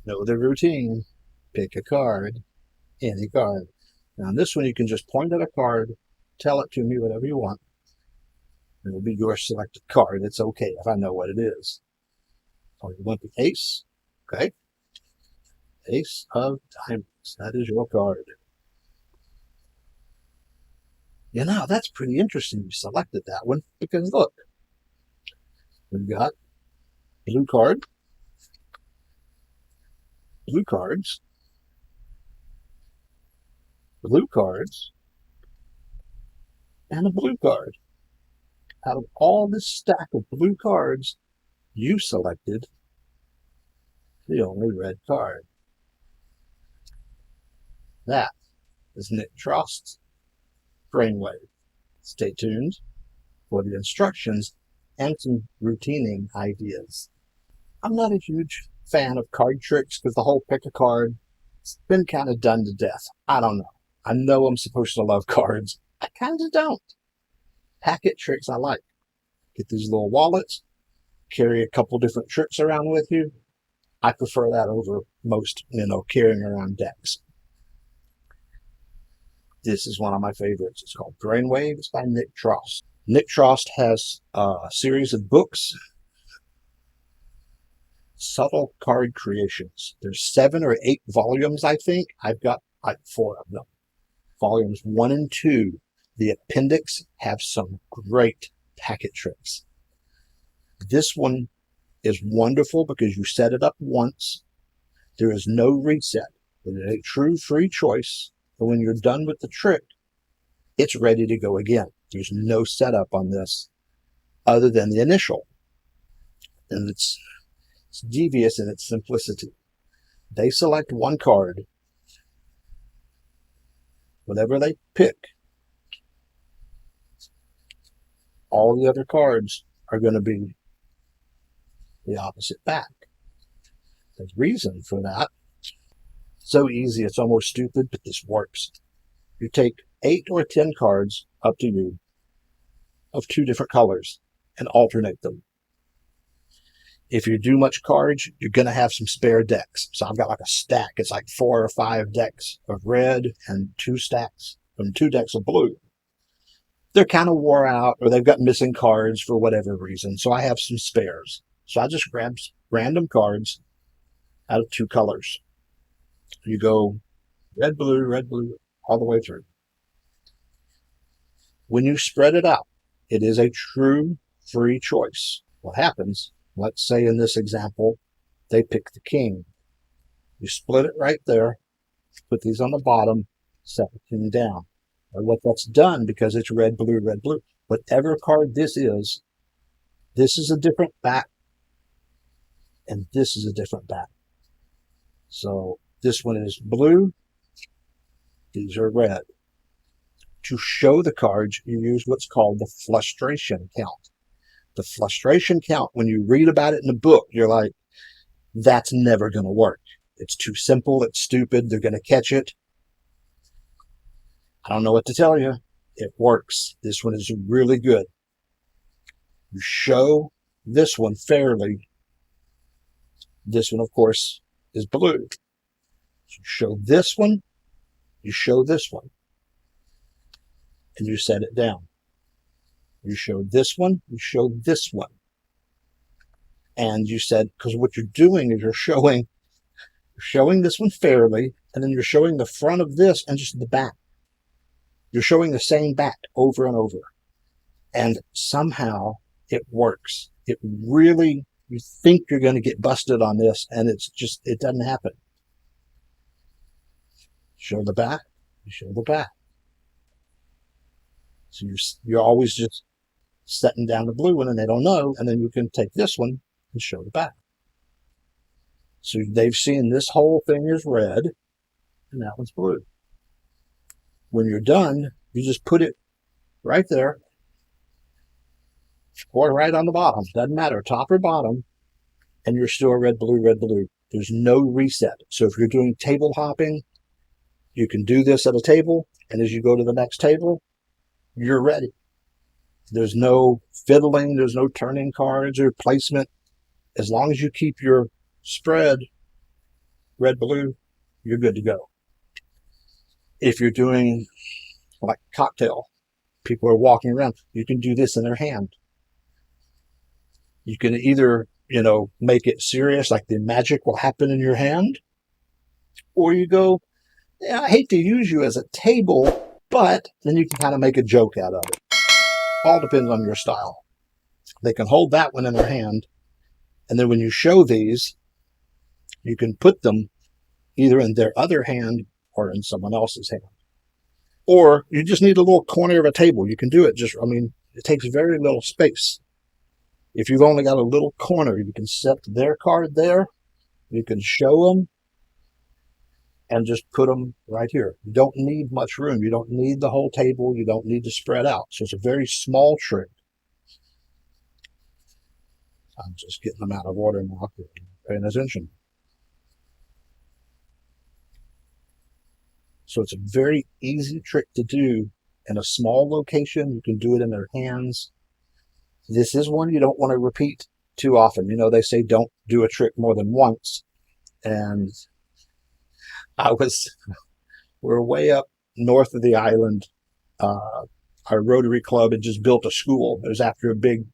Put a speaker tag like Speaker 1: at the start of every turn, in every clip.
Speaker 1: Know the routine. Pick a card, any card. Now, on this one, you can just point at a card, tell it to me, whatever you want. It'll be your selected card. It's okay if I know what it is. So you want the ace. Okay. Ace of diamonds. That is your card. You know, that's pretty interesting you selected that one because look, we've got blue card, blue cards, blue cards, and a blue card. Out of all this stack of blue cards, you selected the only red card. That is Nick Trost's Brainwave. Stay tuned for the instructions and some routining ideas. I'm not a huge fan of card tricks because the whole pick a card, it's been kind of done to death. I don't know. I know I'm supposed to love cards. I kind of don't. Packet tricks I like. Get these little wallets, carry a couple different tricks around with you. I prefer that over most, carrying around decks. This is one of my favorites. It's called Brainwave. It's by Nick Trost. Nick Trost has a series of books, Subtle Card Creations. There's 7 or 8 volumes, I think. I've got like 4 of them. Volumes 1 and 2. The appendix have some great packet tricks. This one is wonderful because you set it up once. There is no reset. It is a true free choice. And when you're done with the trick, it's ready to go again. There's no setup on this other than the initial. And it's devious in its simplicity. They select one card. Whatever they pick, all the other cards are going to be the opposite back. The reason for that, so easy, it's almost stupid, but this works. You take 8 or 10 cards, up to you, of 2 different colors and alternate them. If you do much cards, you're going to have some spare decks. So I've got like a stack. It's like 4 or 5 decks of red and 2 decks of blue. They're kind of wore out or they've got missing cards for whatever reason. So I have some spares. So I just grab random cards out of 2 colors. You go red, blue, all the way through. When you spread it out, it is a true free choice. What happens, let's say in this example, they pick the king. You split it right there, put these on the bottom, set the king down. And what that's done, because it's red, blue, whatever card this is a different back, and this is a different back. So this one is blue, these are red. To show the cards, you use what's called the Flustration Count. The Flustration Count, when you read about it in a book, you're like, that's never going to work. It's too simple, it's stupid, they're going to catch it. I don't know what to tell you. It works. This one is really good. You show this one fairly. This one, of course, is blue. You show this one, you show this one, and you set it down. You show this one, you show this one. And you said, because what you're doing is you're showing this one fairly, and then you're showing the front of this and just the back. You're showing the same back over and over. And somehow it works. It really, you think you're going to get busted on this, and it doesn't happen. Show the back, you show the back. So you're always just setting down the blue one, and they don't know, and then you can take this one and show the back. So they've seen this whole thing is red, and that one's blue. When you're done, you just put it right there, or right on the bottom. Doesn't matter, top or bottom, and you're still red, blue, red, blue. There's no reset. So if you're doing table hopping, you can do this at a table, and as you go to the next table, you're ready. There's no fiddling, there's no turning cards or placement. As long as you keep your spread red, blue, you're good to go. If you're doing like cocktail, people are walking around, you can do this in their hand. You can either, make it serious, like the magic will happen in your hand, or you go, yeah, I hate to use you as a table, but then you can kind of make a joke out of it. All depends on your style. They can hold that one in their hand, and then when you show these, you can put them either in their other hand or in someone else's hand. Or you just need a little corner of a table. You can do it it takes very little space. If you've only got a little corner, you can set their card there. You can show them and just put them right here. You don't need much room. You don't need the whole table. You don't need to spread out. So it's a very small trick. I'm just getting them out of order now, paying attention. So it's a very easy trick to do in a small location. You can do it in their hands. This is one you don't want to repeat too often. They say don't do a trick more than once. And we're way up north of the island. Our Rotary Club had just built a school. It was after a big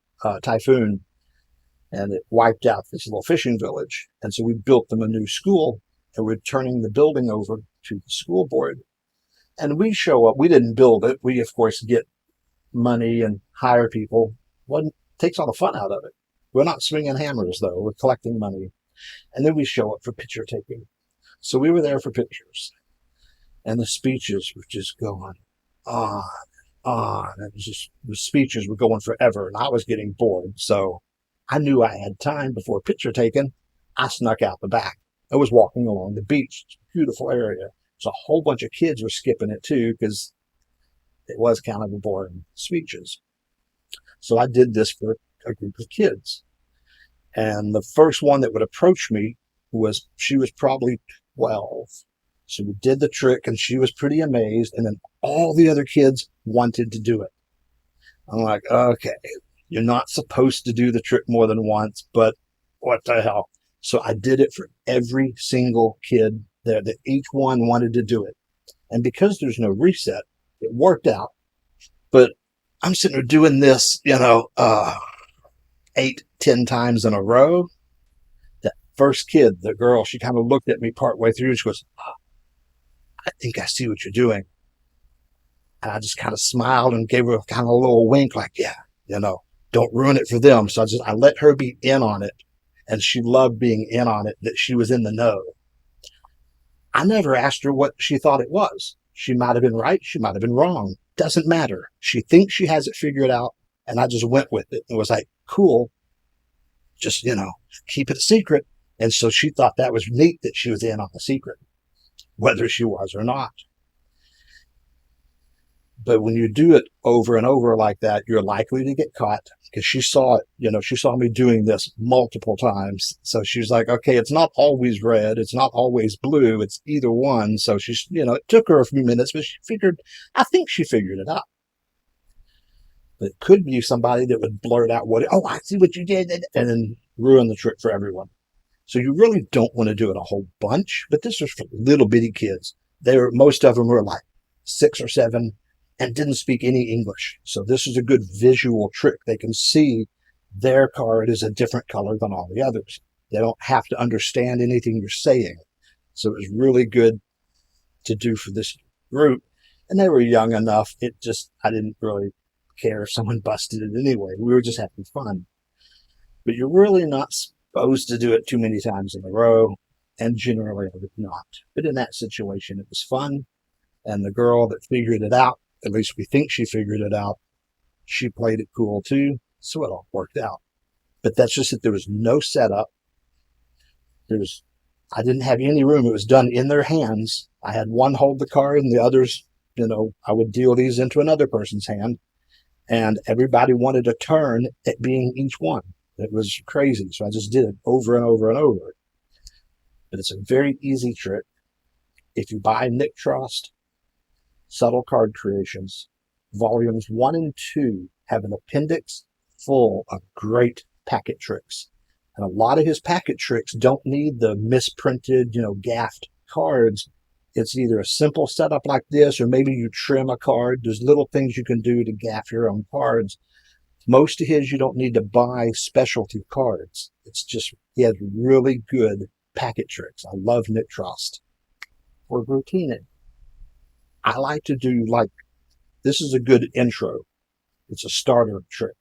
Speaker 1: typhoon, and it wiped out this little fishing village. And so we built them a new school, and we're turning the building over to the school board. And we show up. We didn't build it. We, of course, get money and hire people. One takes all the fun out of it. We're not swinging hammers, though. We're collecting money. And then we show up for picture taking. So we were there for pictures. And the speeches were just going on and on. And the speeches were going forever. And I was getting bored. So I knew I had time before picture taking. I snuck out the back. I was walking along the beach. It's a beautiful area. So a whole bunch of kids were skipping it too, because it was kind of a boring speeches. So I did this for a group of kids. And the first one that would approach me she was probably 12. So we did the trick and she was pretty amazed. And then all the other kids wanted to do it. I'm like, okay, you're not supposed to do the trick more than once, but what the hell? So I did it for every single kid there, that each one wanted to do it. And because there's no reset, it worked out. But I'm sitting there doing this, 8, 10 times in a row. That first kid, the girl, she kind of looked at me partway through. She goes, I think I see what you're doing. And I just kind of smiled and gave her kind of a little wink, like, yeah, don't ruin it for them. So I let her be in on it. And she loved being in on it, that she was in the know. I never asked her what she thought it was. She might have been right. She might have been wrong. Doesn't matter. She thinks she has it figured out. And I just went with it. It was like, cool. Just, keep it a secret. And so she thought that was neat that she was in on the secret, whether she was or not. But when you do it over and over like that, you're likely to get caught, because she saw it. She saw me doing this multiple times. So she's like, okay, it's not always red. It's not always blue. It's either one. So she's, it took her a few minutes, but I think she figured it out. But it could be somebody that would blurt out I see what you did, and then ruin the trick for everyone. So you really don't want to do it a whole bunch, but this was for little bitty kids. Most of them were like 6 or 7 and didn't speak any English. So this is a good visual trick. They can see their card is a different color than all the others. They don't have to understand anything you're saying. So it was really good to do for this group. And they were young enough. I didn't really care if someone busted it anyway. We were just having fun. But you're really not supposed to do it too many times in a row. And generally I would not. But in that situation, it was fun. And the girl that figured it out, at least we think she figured it out, she played it cool too. So it all worked out. But that's just that there was no setup. I didn't have any room. It was done in their hands. I had one hold the card and the others, I would deal these into another person's hand. And everybody wanted a turn at being each one. It was crazy. So I just did it over and over and over. But it's a very easy trick. If you buy Nick Trost Subtle Card Creations, volumes 1 and 2 have an appendix full of great packet tricks. And a lot of his packet tricks don't need the misprinted, gaffed cards. It's either a simple setup like this, or maybe you trim a card. There's little things you can do to gaff your own cards. Most of his, you don't need to buy specialty cards. It's just, he has really good packet tricks. I love Nick Trost. For routining, I like to do this is a good intro. It's a starter trick.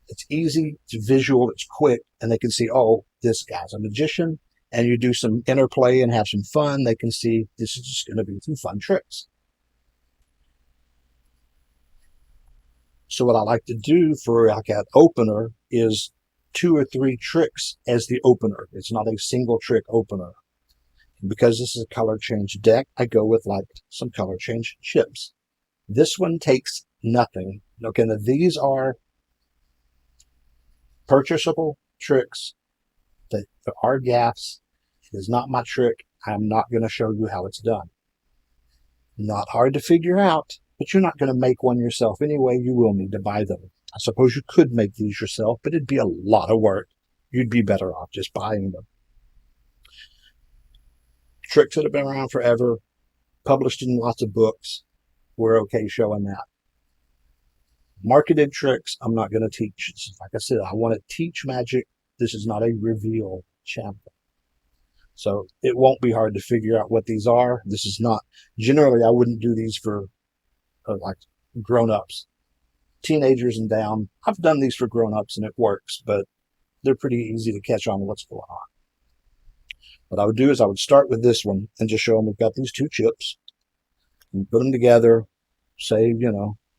Speaker 1: It's easy, it's visual, it's quick, and they can see, oh, this guy's a magician, and you do some interplay and have some fun. They can see this is just going to be some fun tricks. So what I like to do for an opener is 2 or 3 tricks as the opener. It's not a single trick opener. And because this is a color change deck, I go with some color change chips. This one takes nothing. Okay, now these are purchasable tricks. There are gaffs. It is not my trick. I'm not going to show you how it's done. Not hard to figure out, but you're not going to make one yourself anyway. You will need to buy them. I suppose you could make these yourself, but it'd be a lot of work. You'd be better off just buying them. Tricks that have been around forever, published in lots of books. We're okay showing that. Marketed tricks, I'm not going to teach. Like I said, I want to teach magic. This is not a reveal channel. So it won't be hard to figure out what these are. This is not, generally I wouldn't do these for grown-ups. Teenagers and down. I've done these for grown-ups and it works, but they're pretty easy to catch on what's going on. What I would do is I would start with this one and just show them we've got these 2 chips and put them together, say,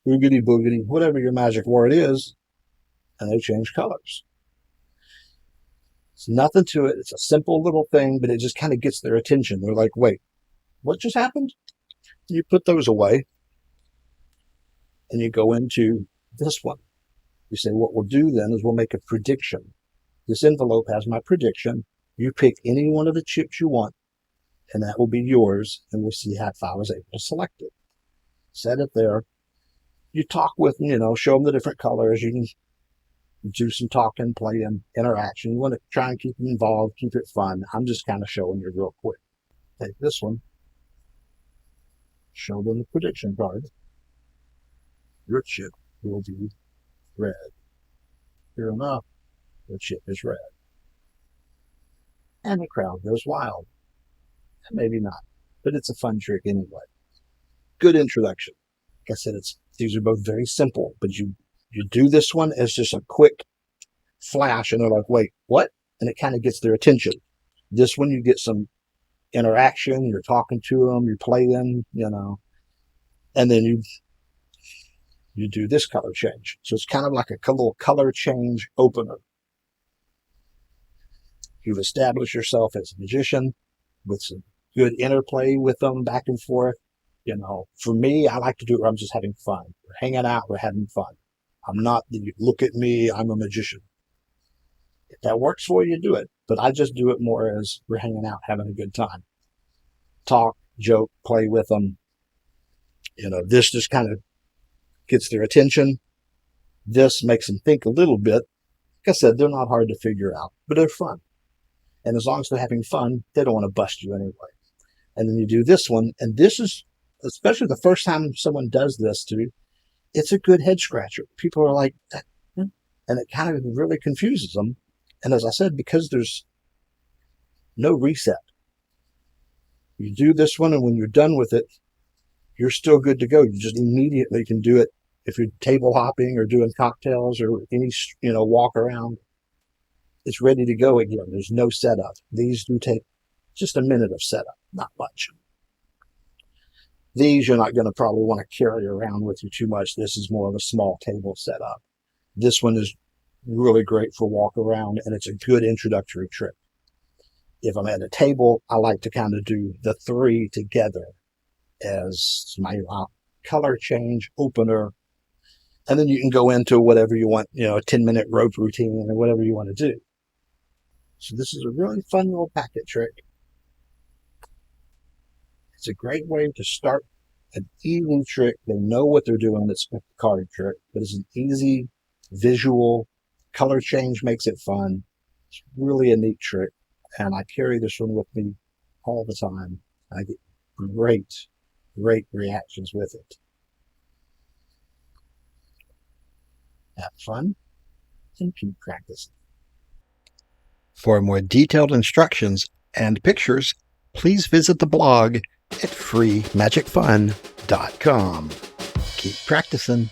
Speaker 1: boogity boogity, whatever your magic word is, and they change colors. It's nothing to it. It's a simple little thing, but it just kind of gets their attention. They're like, wait, what just happened? You put those away and you go into this one. You say, what we'll do then is we'll make a prediction. This envelope has my prediction. You pick any one of the chips you want, and that will be yours, and we'll see if I was able to select it. Set it there. You talk with them, show them the different colors. You can do some talking, playing, interaction. You want to try and keep them involved, keep it fun. I'm just kind of showing you real quick. Take this one. Show them the prediction card. Your chip will be red. Sure enough, the chip is red. And the crowd goes wild. Maybe not, but it's a fun trick anyway. Good introduction. Like I said, these are both very simple, but you do this one as just a quick flash, and they're like, wait, what? And it kind of gets their attention. This one, you get some interaction. You're talking to them, you're playing, and then you do this color change. So it's kind of like a little color change opener. You've established yourself as a magician with some good interplay with them back and forth. For me, I like to do it where I'm just having fun. We're hanging out, we're having fun. I'm not, look at me, I'm a magician. If that works for you, do it. But I just do it more as we're hanging out, having a good time. Talk, joke, play with them. This just kind of gets their attention. This makes them think a little bit. Like I said, they're not hard to figure out, but they're fun. And as long as they're having fun, they don't want to bust you anyway. And then you do this one, and this is, especially the first time someone does this to you, it's a good head scratcher. People are like, and it kind of really confuses them. And as I said, because there's no reset, you do this one, and when you're done with it, you're still good to go. You just immediately can do it if you're table hopping or doing cocktails or any, walk around. It's ready to go again. There's no setup. These do take just a minute of setup, not much. These you're not going to probably want to carry around with you too much. This is more of a small table setup. This one is really great for walk around, and it's a good introductory trick. If I'm at a table, I like to kind of do the 3 together as my color change opener. And then you can go into whatever you want, a 10-minute rope routine or whatever you want to do. So this is a really fun little packet trick. It's a great way to start an evening trick. They know what they're doing. It's a card trick, but it's an easy visual color change, makes it fun. It's really a neat trick, and I carry this one with me all the time. I get great reactions with it. Have fun and keep practicing. For more detailed instructions and pictures, please visit the blog at FreeMagicFun.com. Keep practicing.